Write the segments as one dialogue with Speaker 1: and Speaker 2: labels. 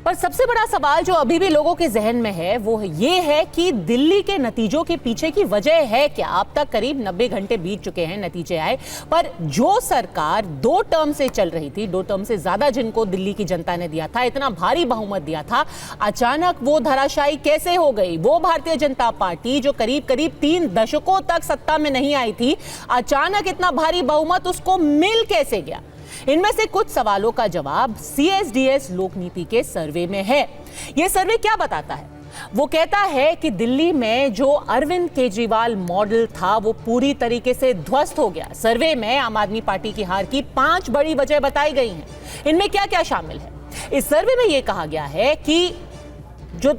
Speaker 1: पर सबसे बड़ा सवाल जो अभी भी लोगों के जहन में है वो ये है कि दिल्ली के नतीजों के पीछे की वजह है क्या। अब तक करीब 90 घंटे बीत चुके हैं, नतीजे आए, पर जो सरकार 2 टर्म से चल रही थी, 2 टर्म से ज्यादा जिनको दिल्ली की जनता ने दिया था, इतना भारी बहुमत दिया था, अचानक वो धराशायी कैसे हो गई। वो भारतीय जनता पार्टी जो करीब करीब 3 दशकों तक सत्ता में नहीं आई थी, अचानक इतना भारी बहुमत उसको मिल कैसे गया। इनमें से कुछ सवालों का जवाब CSDS लोकनीति के सर्वे में है। यह सर्वे क्या बताता है? वो कहता है कि दिल्ली में जो अरविंद केजरीवाल मॉडल था वो पूरी तरीके से ध्वस्त हो गया। सर्वे में आम आदमी पार्टी की हार की 5 बड़ी वजह बताई गई हैं। इनमें क्या क्या शामिल है? इस सर्वे में यह कहा गया है कि जो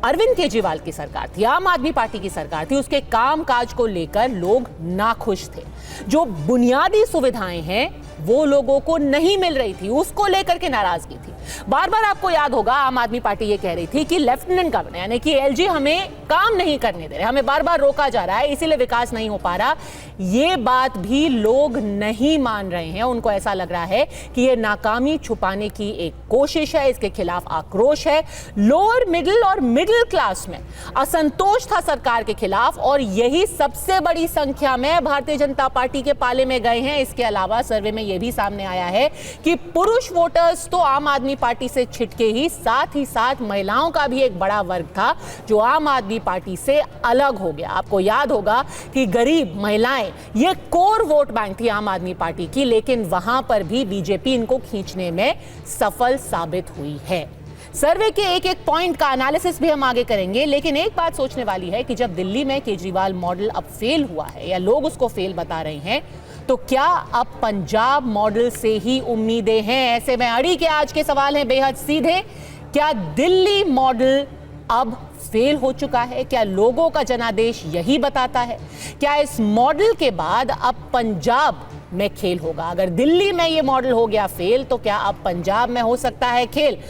Speaker 1: अरविंद केजरीवाल की सरकार थी, आम आदमी पार्टी की सरकार थी, उसके कामकाज को लेकर लोग नाखुश थे। जो बुनियादी सुविधाएं हैं वो लोगों को नहीं मिल रही थी, उसको लेकर के नाराजगी थी। बार बार आपको याद होगा आम आदमी पार्टी ये कह रही थी कि लेफ्टिनेंट गवर्नर यानी कि LG हमें काम नहीं करने दे रहे, हमें बार बार रोका जा रहा है, इसीलिए विकास नहीं हो पा रहा। ये बात भी लोग नहीं मान रहे हैं। उनको ऐसा लग रहा है कि ये नाकामी छुपाने की एक कोशिश है, इसके खिलाफ आक्रोश है। लोअर मिडिल और मिडिल क्लास में असंतोष था सरकार के खिलाफ, और यही सबसे बड़ी संख्या में भारतीय जनता पार्टी के पाले में गए हैं। इसके अलावा सर्वे में यह भी सामने आया है कि पुरुष वोटर्स तो आम आदमी पार्टी से छिटके ही साथ महिलाओं का भी एक बड़ा वर्ग था जो आम आदमी पार्टी से अलग हो गया। आपको याद होगा कि गरीब महिलाएं ये कोर वोट बैंक थी आम आदमी पार्टी की, लेकिन वहां पर भी बीजेपी इनको खींचने में सफल साबित हुई है। सर्वे के एक एक पॉइंट का एनालिसिस भी हम आगे करेंगे, लेकिन एक बात सोचने वाली है कि जब दिल्ली में केजरीवाल मॉडल अब फेल हुआ है या लोग उसको फेल बता रहे हैं, तो क्या अब पंजाब मॉडल से ही उम्मीदें हैं? ऐसे में अड़ी के आज के सवाल हैं बेहद सीधे। क्या दिल्ली मॉडल अब फेल हो चुका है? क्या लोगों का जनादेश यही बताता है? क्या इस मॉडल के बाद अब पंजाब में खेल होगा? अगर दिल्ली में ये मॉडल हो गया फेल, तो क्या अब पंजाब में हो सकता है खेल?